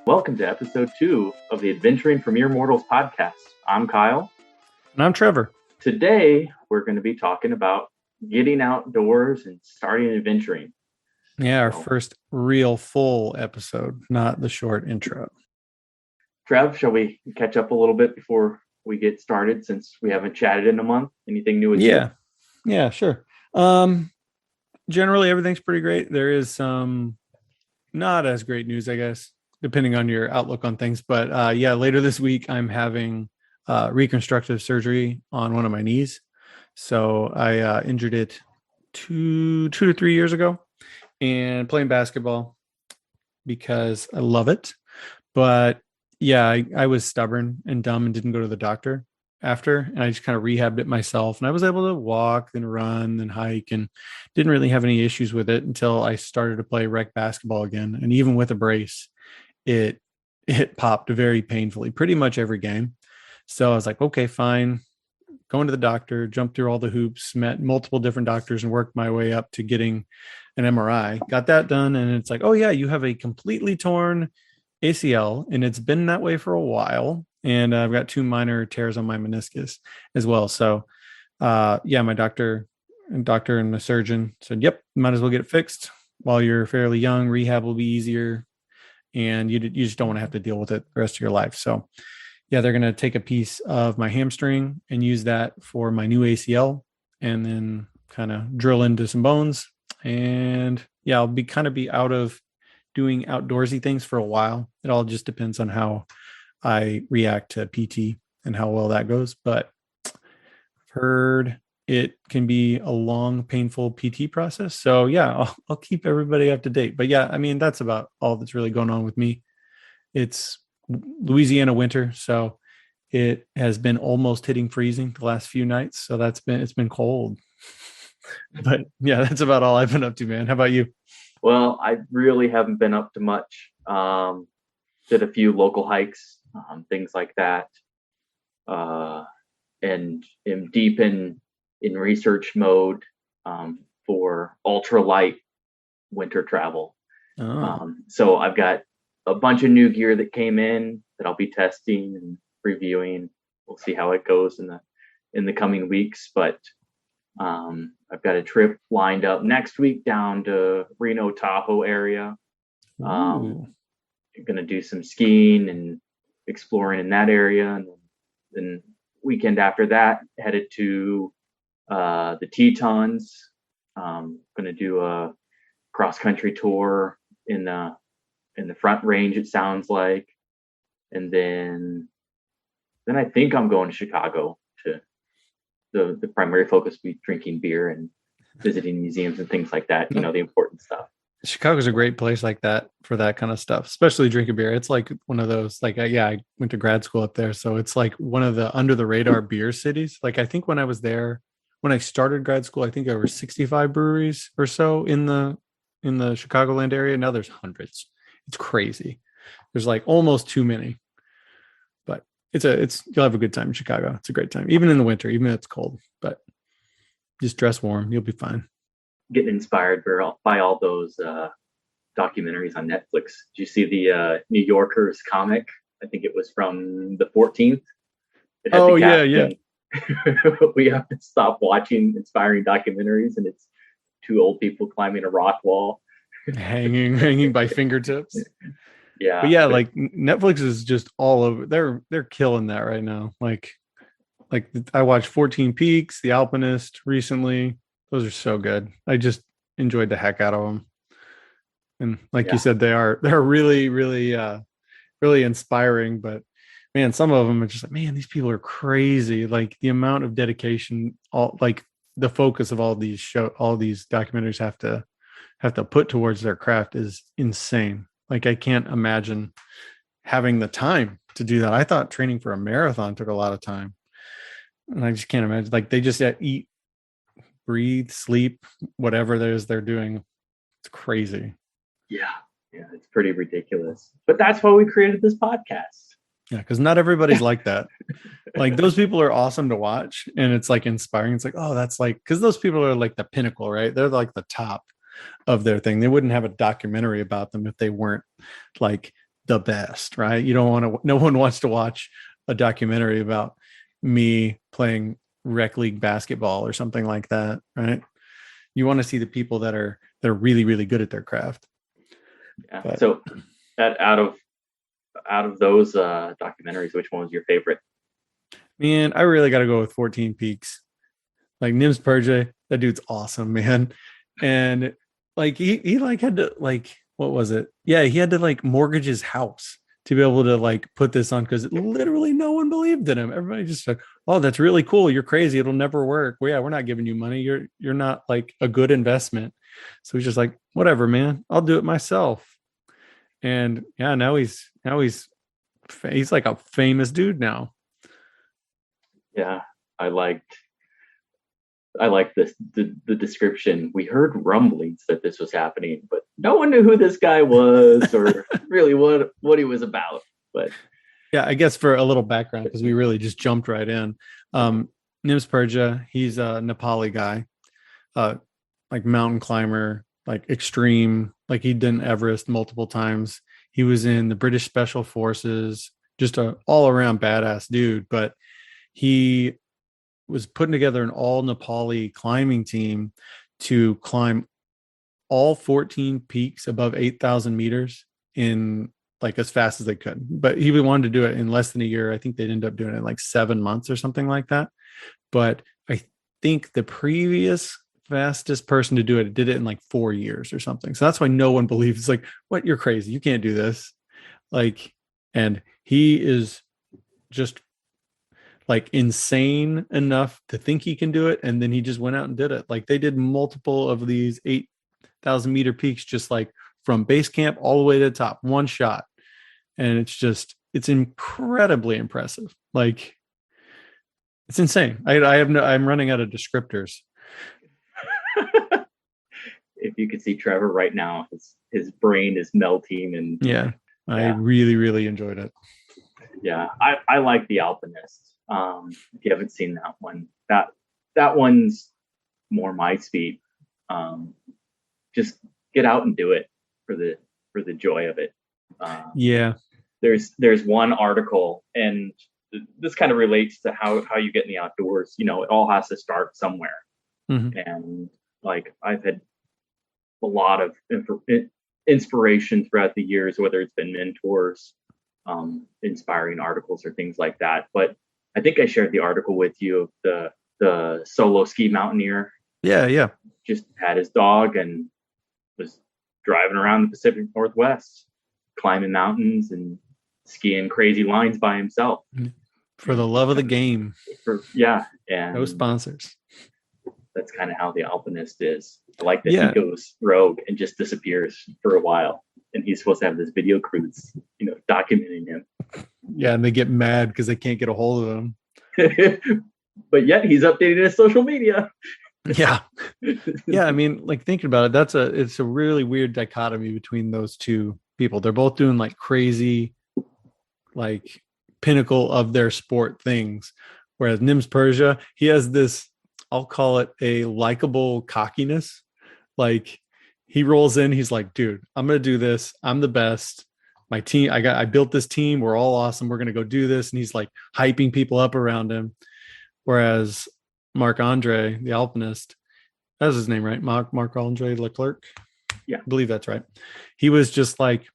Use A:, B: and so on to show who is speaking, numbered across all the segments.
A: Welcome to episode 2 of the Adventuring for Mere Mortals podcast. I'm Kyle.
B: And I'm Trevor.
A: Today, we're going to be talking about getting outdoors and starting adventuring.
B: Yeah, our first real full episode, not the short intro.
A: Trev, shall we catch up a little bit before we get started since we haven't chatted in a month? Anything new with you?
B: Yeah, sure. Generally, everything's pretty great. There is some not as great news, I guess, depending on your outlook on things. But later this week, I'm having reconstructive surgery on one of my knees. So I injured it two to 3 years ago and playing basketball because I love it. But yeah, I was stubborn and dumb and didn't go to the doctor after. And I just kind of rehabbed it myself. And I was able to walk, then run, then hike, and didn't really have any issues with it until I started to play rec basketball again. And even with a brace, it popped very painfully pretty much every game. So I was like, okay, fine. Going to the doctor, jumped through all the hoops, met multiple different doctors and worked my way up to getting an MRI. Got that done. And it's like, oh yeah, you have a completely torn ACL and it's been that way for a while. And I've got 2 minor tears on my meniscus as well. So my doctor and my surgeon said, yep, might as well get it fixed while you're fairly young. Rehab will be easier. And you just don't want to have to deal with it the rest of your life. So yeah, they're going to take a piece of my hamstring and use that for my new ACL and then kind of drill into some bones. And yeah, I'll be out of doing outdoorsy things for a while. It all just depends on how I react to PT and how well that goes. But I've heard it can be a long, painful PT process. So yeah, I'll keep everybody up to date. But yeah, I mean, that's about all that's really going on with me. It's Louisiana winter, so it has been almost hitting freezing the last few nights. So it's been cold. But yeah, that's about all I've been up to, man. How about you?
A: Well, I really haven't been up to much. Did a few local hikes, things like that. And am deep in research mode for ultralight winter travel. So I've got a bunch of new gear that came in that I'll be testing and reviewing. We'll see how it goes in the coming weeks. But I've got a trip lined up next week down to Reno Tahoe area. I'm going to do some skiing and exploring in that area, and then weekend after that, headed to the Tetons. Going to do a cross country tour in the Front Range, it sounds like, and then I think I'm going to Chicago to the primary focus will be drinking beer and visiting museums and things like that. You know, the important stuff.
B: Chicago's a great place like that for that kind of stuff, especially drinking beer. It's like one of those, like, I went to grad school up there. So it's like one of the under the radar beer cities. Like, I think when I was there, when I started grad school, I think there were 65 breweries or so in the Chicagoland area. Now there's hundreds. It's crazy. There's like almost too many, but you'll have a good time in Chicago. It's a great time, even in the winter, even if it's cold, but just dress warm. You'll be fine.
A: Getting inspired by all those documentaries on Netflix. Did you see the New Yorker's comic? I think it was from the 14th.
B: Oh, yeah.
A: We have to stop watching inspiring documentaries, and it's 2 old people climbing a rock wall.
B: hanging by fingertips.
A: Yeah.
B: But yeah, like Netflix is just all over. They're killing that right now. Like I watched 14 Peaks, The Alpinist recently. Those are so good. I just enjoyed the heck out of them. And like you said, they're really, really, really inspiring. But man, some of them are just like, man, these people are crazy. Like the amount of dedication, like the focus of all these documentaries have to put towards their craft is insane. Like I can't imagine having the time to do that. I thought training for a marathon took a lot of time. And I just can't imagine. Like they just eat, breathe, sleep, whatever it is they're doing. It's crazy.
A: Yeah, it's pretty ridiculous. But that's why we created this podcast.
B: Yeah, because not everybody's like that. Like those people are awesome to watch, and it's like inspiring. It's like, oh, that's like, because those people are like the pinnacle, right? They're like the top of their thing. They wouldn't have a documentary about them if they weren't like the best, right? You don't want to, no one wants to watch a documentary about me playing rec league basketball or something like that, right? You want to see the people that are really, really good at their craft.
A: Yeah.
B: But
A: So that out of those documentaries, which one was your favorite?
B: man, I really got to go with 14 Peaks. Like Nims Purje, that dude's awesome, man. And like he like had to like, what was it? Yeah, he had to like mortgage his house to be able to like put this on, because literally no one believed in him. Everybody just said, "Oh, that's really cool. You're crazy. It'll never work." Well, yeah, we're not giving you money. You're not like a good investment. So he's just like, whatever, man. I'll do it myself. And yeah, now he's like a famous dude now.
A: Yeah, I liked this the description. We heard rumblings that this was happening, but no one knew who this guy was or really what he was about. But
B: Yeah, I guess for a little background, because we really just jumped right in. Nims Purja, he's a Nepali guy, uh, like mountain climber, like extreme, like he did Everest multiple times. He was in the British Special Forces, just a all around badass dude. But he was putting together an all Nepali climbing team to climb all 14 peaks above 8,000 meters in like as fast as they could. But he wanted to do it in less than a year. I think they'd end up doing it in like 7 months or something like that. But I think the previous fastest person to do it did it in like 4 years or something. So that's why no one believes. It's like, what? You're crazy. You can't do this. Like, and he is just like insane enough to think he can do it. And then he just went out and did it. Like they did multiple of these 8,000 meter peaks, just like from base camp all the way to the top, one shot. And it's incredibly impressive. Like it's insane. I'm running out of descriptors.
A: if you could see Trevor right now, his brain is melting, and
B: Yeah, I really, really enjoyed it.
A: Yeah, I like The Alpinist. If you haven't seen that one, that one's more my speed. Just get out and do it for the joy of it.
B: Yeah,
A: there's one article, and this kind of relates to how you get in the outdoors. You know, it all has to start somewhere.
B: mm-hmm.
A: And like I've had a lot of inspiration throughout the years, whether it's been mentors, inspiring articles or things like that. But I think I shared the article with you of the solo ski mountaineer.
B: Yeah.
A: Just had his dog and was driving around the Pacific Northwest, climbing mountains and skiing crazy lines by himself.
B: For the love of the game.
A: And
B: no sponsors.
A: That's kind of how The Alpinist is. I like that he goes rogue and just disappears for a while. And he's supposed to have this video crew that's, documenting him.
B: Yeah, and they get mad because they can't get a hold of him.
A: But yet he's updating his social media.
B: Yeah. Yeah, I mean, like thinking about it, it's a really weird dichotomy between those two people. They're both doing like crazy, like pinnacle of their sport things. Whereas Nims Purja, he has this, I'll call it a likable cockiness. Like he rolls in, he's like, dude, I'm going to do this. I'm the best. My team, I built this team. We're all awesome. We're going to go do this. And he's like hyping people up around him. Whereas Marc-Andre, the alpinist, that's his name, right? Marc-Andre Leclerc.
A: Yeah.
B: I believe that's right. He was just like,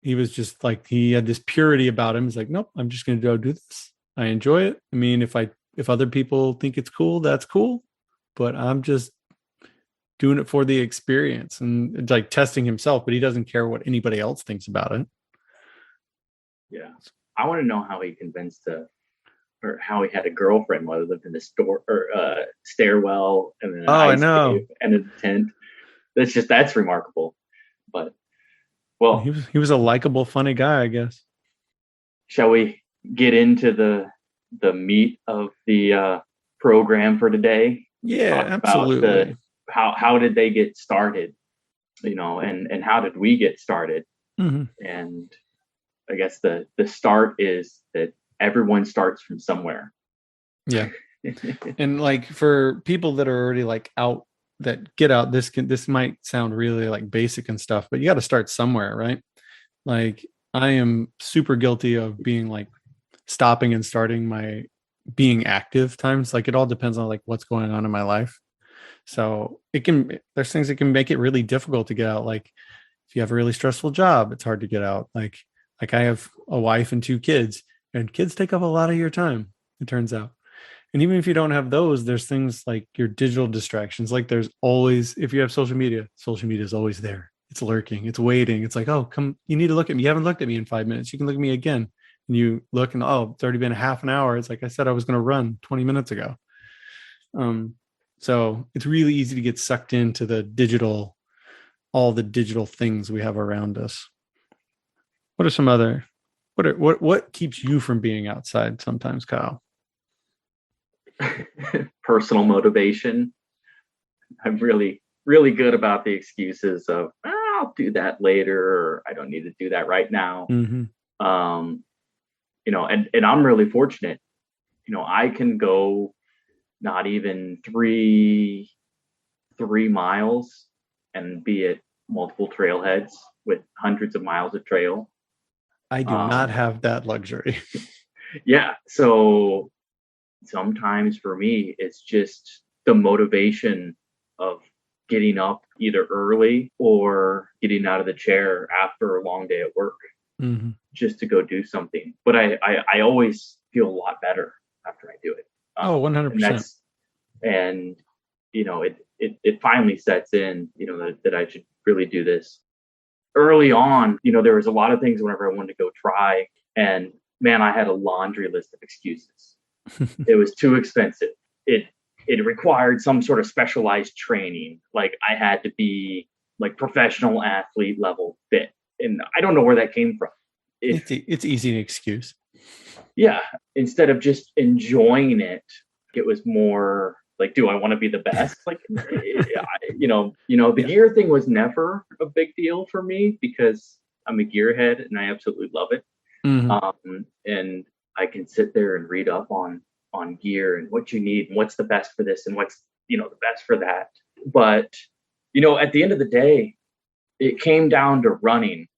B: he had this purity about him. He's like, nope, I'm just going to go do this. I enjoy it. I mean, if other people think it's cool, that's cool. But I'm just doing it for the experience and like testing himself, but he doesn't care what anybody else thinks about it.
A: Yeah. I want to know how he convinced or how he had a girlfriend while he lived in the store or stairwell and then an ice cave and a tent. That's remarkable. But well,
B: he was a likable, funny guy, I guess.
A: Shall we get into the meat of the program for today?
B: Yeah, absolutely.
A: How did they get started? And how did we get started?
B: Mm-hmm.
A: And I guess the start is that everyone starts from somewhere.
B: Yeah. And like for people that are already like out, that get out, this might sound really like basic and stuff, but you got to start somewhere, right? Like I am super guilty of being like stopping and starting my being active times. Like it all depends on like what's going on in my life. So there's things that can make it really difficult to get out. Like if you have a really stressful job, it's hard to get out. Like I have a wife and 2 kids, and kids take up a lot of your time, it turns out. And even if you don't have those, there's things like your digital distractions. Like there's always, if you have social media is always there. It's lurking, it's waiting. It's like, oh, come, you need to look at me. You haven't looked at me in 5 minutes. You can look at me again. And you look and, oh, it's already been a half an hour. It's like I said I was going to run 20 minutes ago. So it's really easy to get sucked into all the digital things we have around us. What are some other, what keeps you from being outside sometimes, Kyle?
A: Personal motivation. I'm really, really good about the excuses of, I'll do that later, or I don't need to do that right now.
B: Mm-hmm.
A: And I'm really fortunate. I can go not even three miles and be at multiple trailheads with hundreds of miles of trail.
B: I do not have that luxury.
A: Yeah. So sometimes for me, it's just the motivation of getting up either early or getting out of the chair after a long day at work, mm-hmm. just to go do something. But I always feel a lot better after I do it.
B: 100%.
A: And it finally sets in, that I should really do this. Early on, there was a lot of things whenever I wanted to go try, and man, I had a laundry list of excuses. It was too expensive. It required some sort of specialized training. Like I had to be like professional athlete level fit. And I don't know where that came from.
B: It's easy to excuse.
A: Yeah. Instead of just enjoying it, it was more like, do I want to be the best? Like, the gear thing was never a big deal for me because I'm a gearhead and I absolutely love it. Mm-hmm. And I can sit there and read up on gear and what you need and what's the best for this and what's, the best for that. But, at the end of the day, it came down to running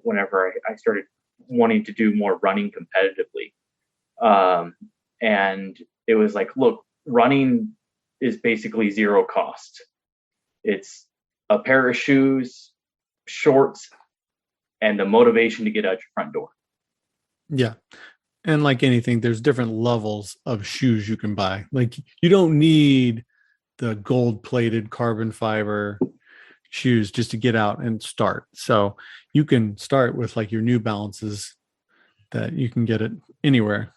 A: whenever I started wanting to do more running competitively. And it was like, look, running is basically zero cost. It's a pair of shoes, shorts, and the motivation to get out your front door.
B: Yeah. And like anything, there's different levels of shoes you can buy. Like you don't need the gold-plated carbon fiber shoes just to get out and start. So you can start with like your New Balances that you can get it anywhere.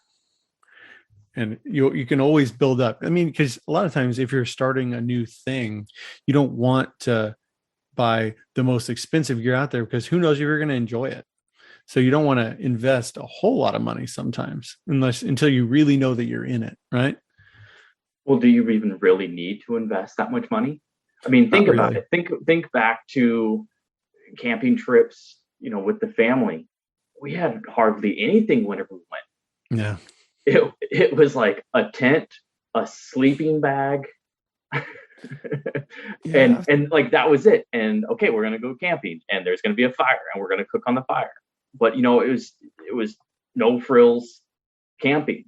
B: And you can always build up. I mean, because a lot of times if you're starting a new thing, you don't want to buy the most expensive gear out there because who knows if you're going to enjoy it. So you don't want to invest a whole lot of money sometimes until you really know that you're in it, right?
A: Well, do you even really need to invest that much money? I mean, think about it. Think back to camping trips, with the family. We had hardly anything whenever we went.
B: Yeah.
A: It was like a tent, a sleeping bag, yeah. and like that was it. And okay, we're gonna go camping, and there's gonna be a fire, and we're gonna cook on the fire. But it was no frills camping.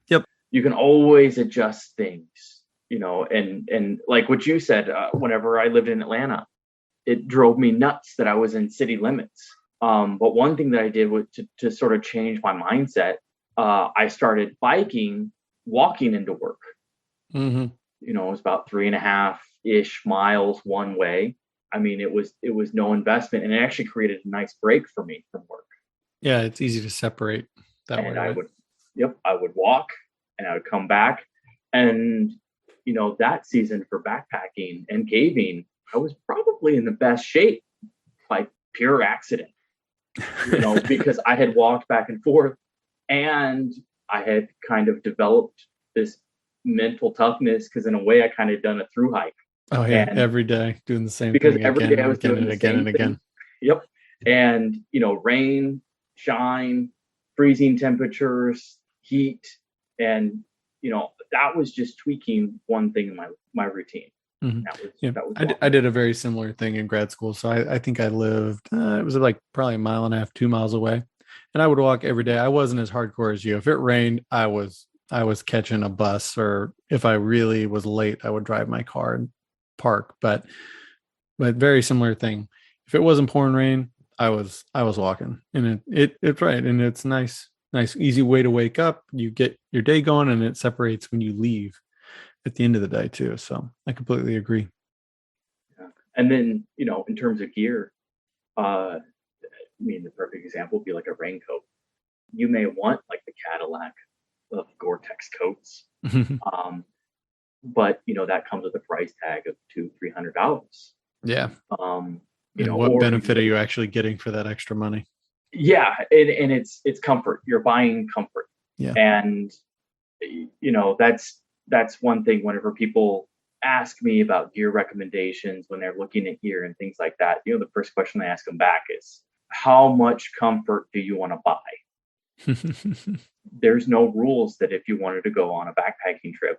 B: Yep.
A: You can always adjust things, and like what you said, whenever I lived in Atlanta, it drove me nuts that I was in city limits. But one thing that I did was to sort of change my mindset. I started walking into work. Mm-hmm. It was about 3.5-ish miles one way. I mean, it was no investment, and it actually created a nice break for me from work.
B: Yeah, it's easy to separate that way.
A: I would walk and I would come back. And, that season for backpacking and caving, I was probably in the best shape by pure accident, because I had walked back and forth and I had kind of developed this mental toughness because in a way I kind of done a through hike.
B: Oh yeah, and every day doing the same
A: because
B: thing
A: every day I was doing it again and again. Yep. And rain, shine, freezing temperatures, heat, and that was just tweaking one thing in my routine.
B: Mm-hmm.
A: That was
B: I did a very similar thing in grad school. So I think I lived, it was like probably a mile and a half, 2 miles away. And I would walk every day. I wasn't as hardcore as you. If it rained, I was catching a bus, or if I really was late, I would drive my car and park. But very similar thing. If it wasn't pouring rain, I was walking, and it's right. And it's nice, easy way to wake up. You get your day going, and it separates when you leave at the end of the day too. So I completely agree.
A: Yeah. And then, in terms of gear, the perfect example would be like a raincoat. You may want like the Cadillac of Gore-Tex coats. But that comes with a price tag of $200-$300.
B: Yeah. And what benefit are you actually getting for that extra money?
A: Yeah. And it's comfort. You're buying comfort.
B: Yeah.
A: And that's one thing whenever people ask me about gear recommendations when they're looking at gear and things like that, the first question I ask them back is, how much comfort do you want to buy? There's no rules that if you wanted to go on a backpacking trip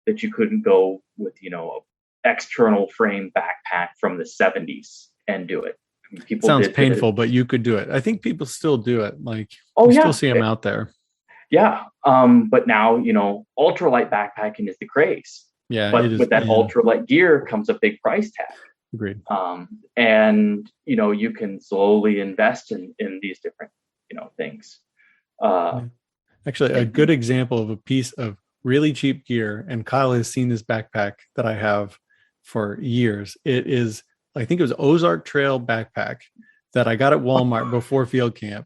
A: that you couldn't go with, external frame backpack from the 70s and do it. People
B: sounds painful, but you could do it. I think people still do it. Like, still see them out there.
A: Yeah. But now, ultralight backpacking is the craze.
B: Yeah.
A: But with that ultralight gear comes a big price tag.
B: Agreed.
A: And, you can slowly invest in these different, things.
B: Actually, a good example of a piece of really cheap gear, and Kyle has seen this backpack that I have for years. It is, I think it was Ozark Trail backpack that I got at Walmart before field camp.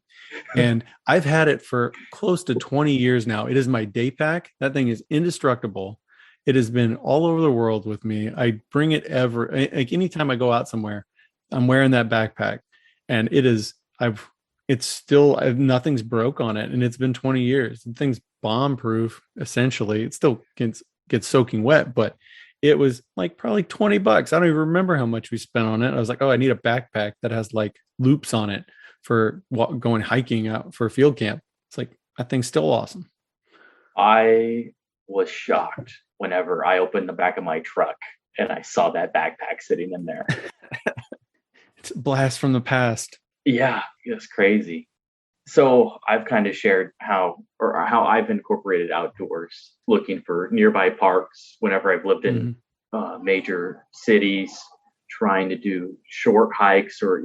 B: And I've had it for close to 20 years now. It is my day pack. That thing is indestructible. It has been all over the world with me. I bring it like anytime I go out somewhere, I'm wearing that backpack, and nothing's broke on it. And it's been 20 years. The thing's bomb proof. Essentially, it still gets soaking wet, but it was like probably $20. I don't even remember how much we spent on it. I was like, oh, I need a backpack that has like loops on it for going hiking out for field camp. It's like, that thing's still awesome.
A: I was shocked whenever I opened the back of my truck and I saw that backpack sitting in there.
B: It's a blast from the past.
A: Yeah, it's crazy. So I've kind of shared how I've incorporated outdoors, looking for nearby parks whenever I've lived in major cities, trying to do short hikes, or,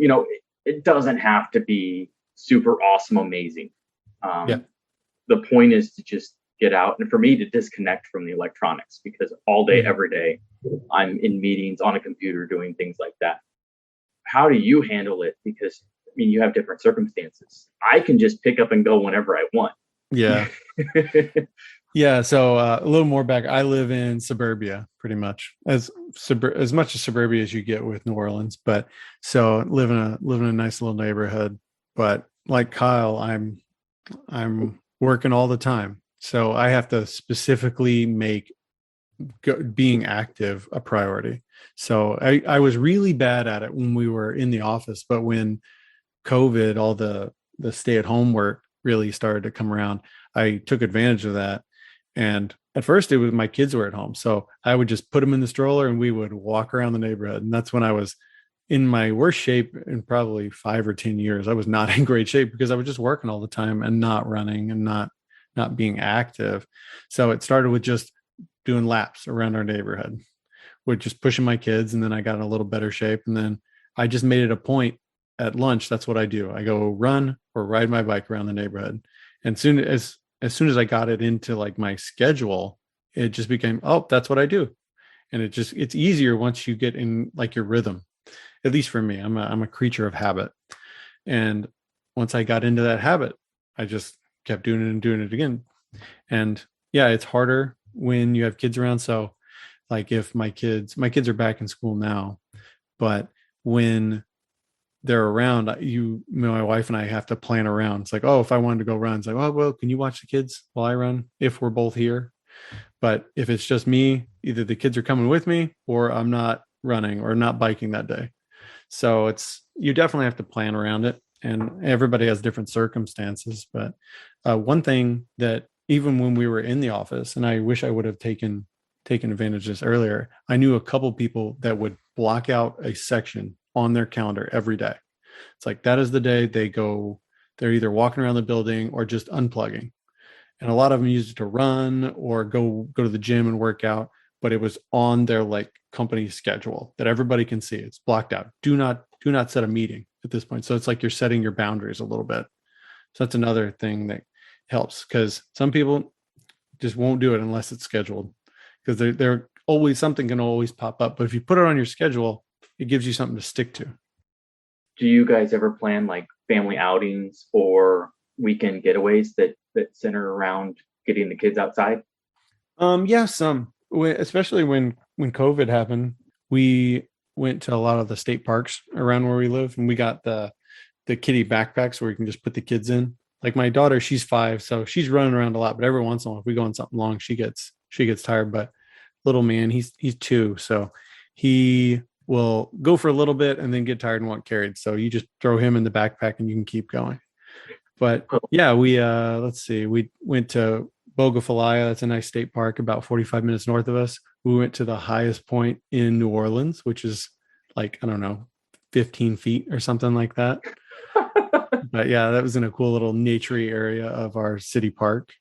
A: it doesn't have to be super awesome, amazing. The point is to just get out, and for me to disconnect from the electronics, because all day, every day, I'm in meetings on a computer doing things like that. How do you handle it? Because you have different circumstances. I can just pick up and go whenever I want.
B: Yeah. Yeah. So a little more back. I live in suburbia, pretty much as much as suburbia as you get with New Orleans. But so live in a nice little neighborhood. But like Kyle, I'm working all the time. So I have to specifically make being active a priority. So I was really bad at it when we were in the office, but when COVID, all the stay-at-home work really started to come around, I took advantage of that. And at first it was my kids were at home, so I would just put them in the stroller and we would walk around the neighborhood. And that's when I was in my worst shape in probably 5 or 10 years. I was not in great shape because I was just working all the time and not running and not being active. So it started with just doing laps around our neighborhood, with just pushing my kids. And then I got in a little better shape. And then I just made it a point at lunch. That's what I do. I go run or ride my bike around the neighborhood. And as soon as I got it into like my schedule, it just became, oh, that's what I do. And it's easier once you get in like your rhythm, at least for me. I'm a creature of habit. And once I got into that habit, I just kept doing it and doing it again. And yeah, it's harder when you have kids around. So like if my kids are back in school now, but when they're around, my wife and I have to plan around. It's like, oh, if I wanted to go run, it's like, oh, well, can you watch the kids while I run if we're both here? But if it's just me, either the kids are coming with me or I'm not running or not biking that day. So you definitely have to plan around it. and everybody has different circumstances. But one thing that even when we were in the office, and I wish I would have taken advantage of this earlier, I knew a couple people that would block out a section on their calendar every day. It's like that is the day they're either walking around the building or just unplugging. And a lot of them use it to run or go to the gym and work out, but it was on their like company schedule that everybody can see. It's blocked out. Do not set a meeting at this point. So it's like you're setting your boundaries a little bit. So that's another thing that helps, because some people just won't do it unless it's scheduled, because they're always, something can always pop up. But if you put it on your schedule, it gives you something to stick to.
A: Do you guys ever plan like family outings or weekend getaways that center around getting the kids outside?
B: Yeah, some, especially when COVID happened, we went to a lot of the state parks around where we live, and we got the kiddie backpacks where you can just put the kids in. Like my daughter, she's 5, so she's running around a lot, but every once in a while, if we go on something long, she gets tired. But little man, he's 2, so he will go for a little bit and then get tired and want carried. So you just throw him in the backpack and you can keep going. But yeah, we let's see, we went to Bogafalaya. That's a nice state park about 45 minutes north of us. We went to the highest point in New Orleans, which is like, I don't know, 15 feet or something like that. But yeah, that was in a cool little naturey area of our city park.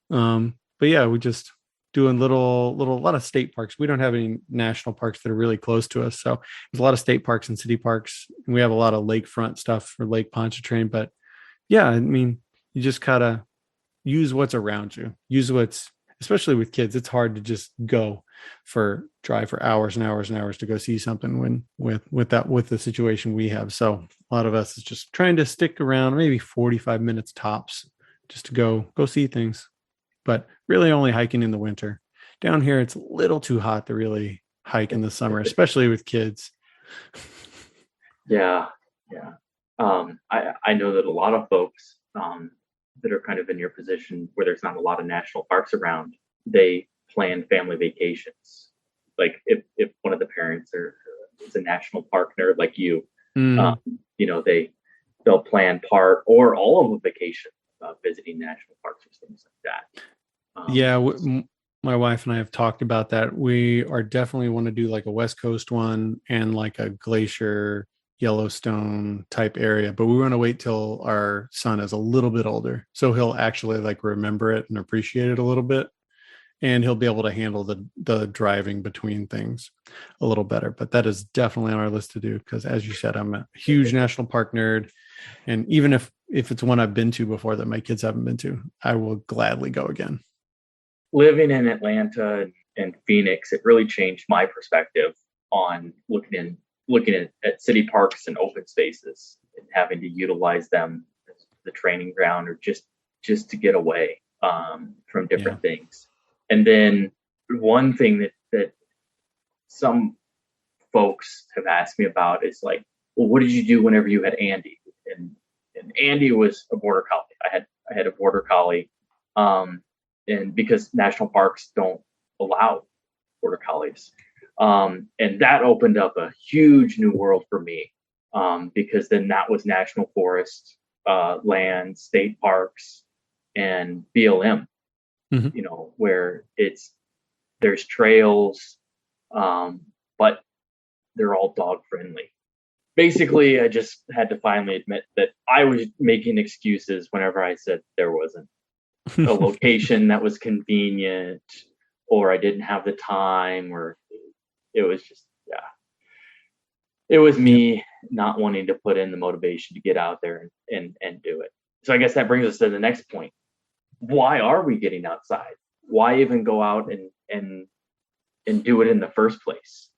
B: But yeah, we just doing a lot of state parks. We don't have any national parks that are really close to us. So there's a lot of state parks and city parks. And we have a lot of lakefront stuff for Lake Pontchartrain. But yeah, I mean, you just gotta use what's around you. Use what's, especially with kids, it's hard to just drive for hours and hours and hours to go see something when with the situation we have. So a lot of us is just trying to stick around maybe 45 minutes tops just to go see things. But really only hiking in the winter. Down here, it's a little too hot to really hike in the summer, especially with kids.
A: Yeah. I know that a lot of folks that are kind of in your position where there's not a lot of national parks around, they plan family vacations. Like if one of the parents is a national park nerd like you, they'll plan part or all of a vacation visiting national parks or things like that.
B: My wife and I have talked about that. We are definitely want to do like a West Coast one and like a Glacier, Yellowstone type area, but we want to wait till our son is a little bit older, so he'll actually like remember it and appreciate it a little bit, and he'll be able to handle the driving between things a little better. But that is definitely on our list to do, because as you said, I'm a huge national park nerd, and even if it's one I've been to before that my kids haven't been to, I will gladly go again.
A: Living in Atlanta and Phoenix, it really changed my perspective on looking at city parks and open spaces and having to utilize them as the training ground or just to get away from different things. And then one thing that some folks have asked me about is like, well, what did you do whenever you had Andy? And Andy was a border collie. I had a border collie. And because national parks don't allow border collies. And that opened up a huge new world for me, because then that was national forest, land, state parks, and BLM, where there's trails, but they're all dog friendly. Basically, I just had to finally admit that I was making excuses whenever I said there wasn't a location that was convenient, or I didn't have the time, or it was just, it was me not wanting to put in the motivation to get out there and do it. So I guess that brings us to the next point. Why are we getting outside? Why even go out and do it in the first place?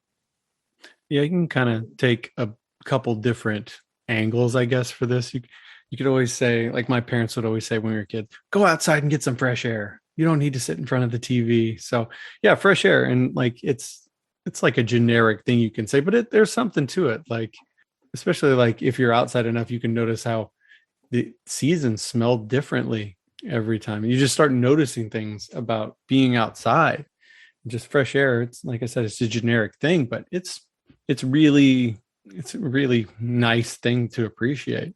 B: Yeah, you can kind of take a couple different angles, I guess, for this. You could always say, like my parents would always say when we were kids, go outside and get some fresh air. You don't need to sit in front of the TV. So yeah, fresh air. And like, it's like a generic thing you can say, but there's something to it. Like, especially like if you're outside enough, you can notice how the seasons smell differently every time. You just start noticing things about being outside. Just fresh air. It's like I said, it's a generic thing, but it's a really nice thing to appreciate.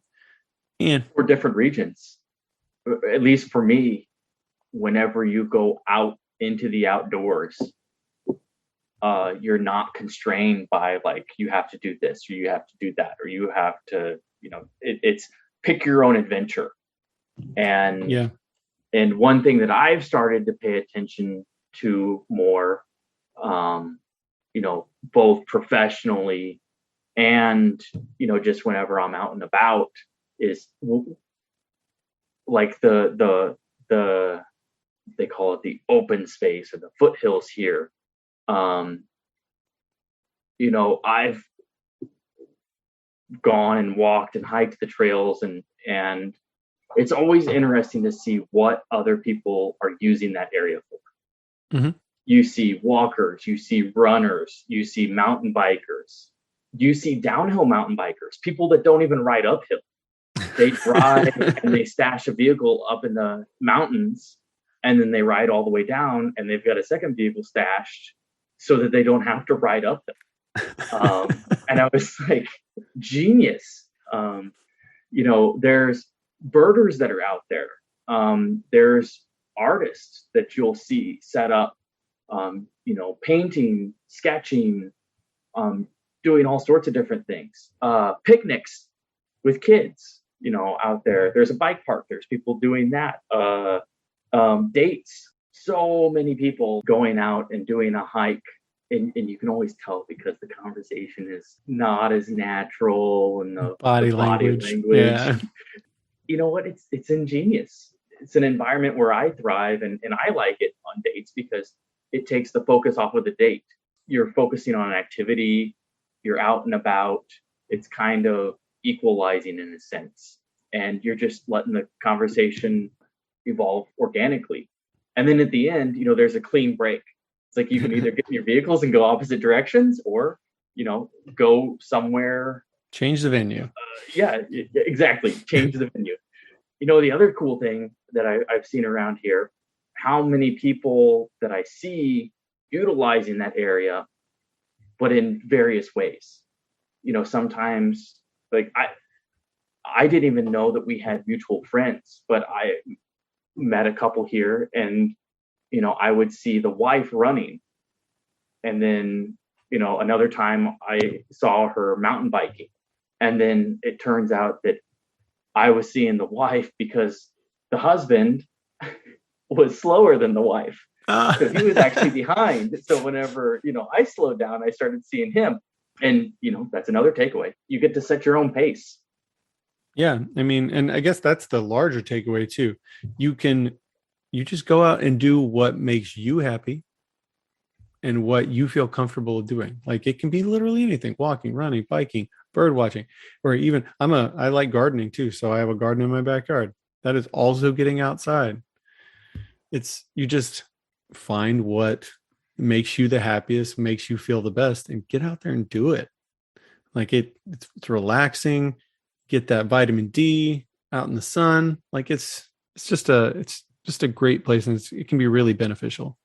B: And
A: for different regions. At least for me, whenever you go out into the outdoors, you're not constrained by like you have to do this or you have to do that or you have to, it's pick your own adventure. And
B: yeah,
A: and one thing that I've started to pay attention to more, both professionally and just whenever I'm out and about, is like the they call it the open space or the foothills here. I've gone and walked and hiked the trails, and it's always interesting to see what other people are using that area for.
B: mm-hmm.
A: You see walkers, you see runners, you see mountain bikers, you see downhill mountain bikers, people that don't even ride uphill. They drive and they stash a vehicle up in the mountains, and then they ride all the way down, and they've got a second vehicle stashed so that they don't have to ride up them. And I was like, genius. There's birders that are out there. There's artists that you'll see set up, painting, sketching, doing all sorts of different things. Picnics with kids, out there. There's a bike park. There's people doing that. Dates. So many people going out and doing a hike. And you can always tell because the conversation is not as natural and the
B: body language. Yeah.
A: You know what? It's ingenious. It's an environment where I thrive, and I like it on dates because it takes the focus off of the date. You're focusing on an activity, you're out and about. It's kind of equalizing in a sense. And you're just letting the conversation evolve organically. And then at the end, there's a clean break. It's like you can either get in your vehicles and go opposite directions or, go somewhere.
B: Change the venue.
A: Yeah, exactly. Change the venue. The other cool thing that I've seen around here, how many people that I see utilizing that area, but in various ways. Sometimes like I didn't even know that we had mutual friends, but I met a couple here, and I would see the wife running, and then another time I saw her mountain biking, and then it turns out that I was seeing the wife because the husband was slower than the wife, so he was actually behind. So whenever I slowed down, I started seeing him, and that's another takeaway. You get to set your own pace.
B: Yeah, I mean, and I guess that's the larger takeaway too. You just go out and do what makes you happy and what you feel comfortable doing. Like it can be literally anything: walking, running, biking, bird watching, or even I like gardening too. So I have a garden in my backyard. That is also getting outside. You just find what makes you the happiest, makes you feel the best, and get out there and do it. Like it's relaxing, get that vitamin D out in the sun. Like it's just a great place, and it can be really beneficial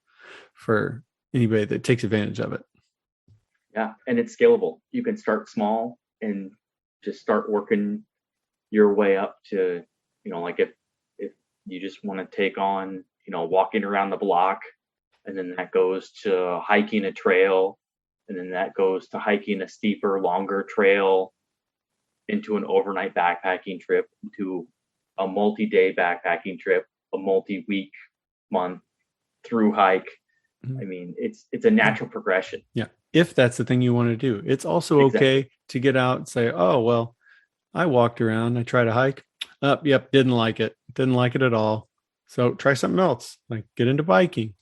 B: for anybody that takes advantage of it.
A: Yeah, and it's scalable. You can start small and just start working your way up to, like if you just want to take on, walking around the block, and then that goes to hiking a trail, and then that goes to hiking a steeper, longer trail, into an overnight backpacking trip, into a multi-day backpacking trip, a multi-week, month through hike. I mean, it's a natural progression.
B: Yeah. If that's the thing you want to do. It's also okay to get out and say, oh, well, I walked around, I tried to hike. Yep, didn't like it. Didn't like it at all. So try something else. Like get into biking.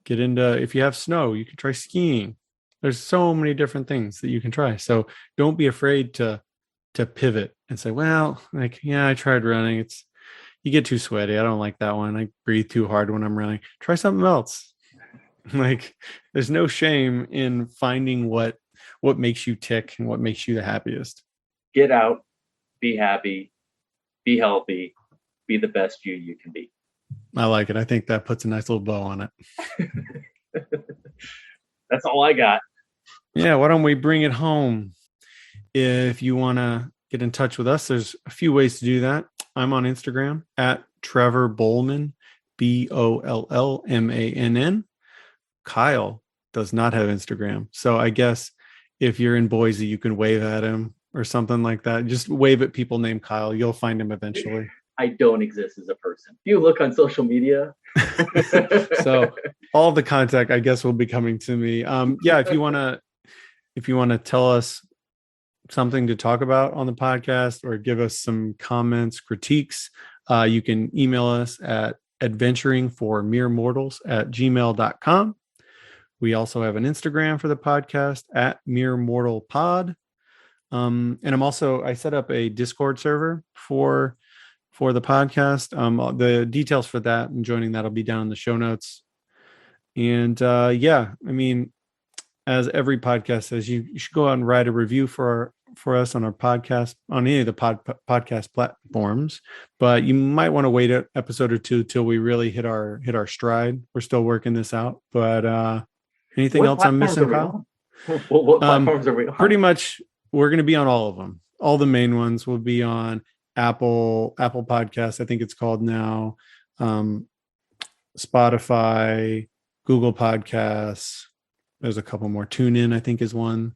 B: Get into, if you have snow, you can try skiing. There's so many different things that you can try. So don't be afraid to pivot and say, well, like, yeah, I tried running. You get too sweaty. I don't like that one. I breathe too hard when I'm running. Try something else. Like there's no shame in finding what makes you tick and what makes you the happiest.
A: Get out, be happy, be healthy, be the best you can be.
B: I like it. I think that puts a nice little bow on it.
A: That's all I got.
B: Yeah. Why don't we bring it home? If you want to get in touch with us, there's a few ways to do that. I'm on Instagram at Trevor Bowlman, Bollmann. Kyle does not have Instagram. So I guess if you're in Boise, you can wave at him or something like that. Just wave at people named Kyle. You'll find him eventually.
A: I don't exist as a person. If you look on social media.
B: So all the contact, I guess, will be coming to me. Yeah, if you want to tell us something to talk about on the podcast or give us some comments, critiques, you can email us at adventuringformeremortals@gmail.com. We also have an Instagram for the podcast at Mere Mortal Pod. And I set up a Discord server for the podcast. The details for that and joining that will be down in the show notes. And yeah, I mean, as every podcast says, you should go out and write a review for us on our podcast, on any of the podcast platforms. But you might want to wait an episode or two till we really hit our stride. We're still working this out. But anything else I'm missing, Kyle?
A: What platforms are we on?
B: Pretty much, we're going to be on all of them. All the main ones will be on Apple Podcasts, I think it's called now, Spotify, Google Podcasts. There's a couple more. TuneIn, I think, is one.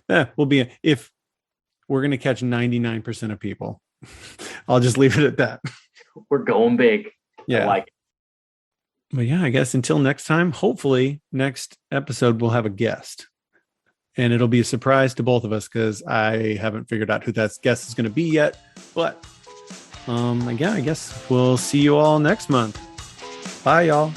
B: We'll be, if we're going to catch 99% of people. I'll just leave it at that.
A: We're going big.
B: Yeah.
A: I like it.
B: But yeah, I guess until next time, hopefully next episode we'll have a guest. And it'll be a surprise to both of us because I haven't figured out who that guest is going to be yet. But yeah, I guess we'll see you all next month. Bye, y'all.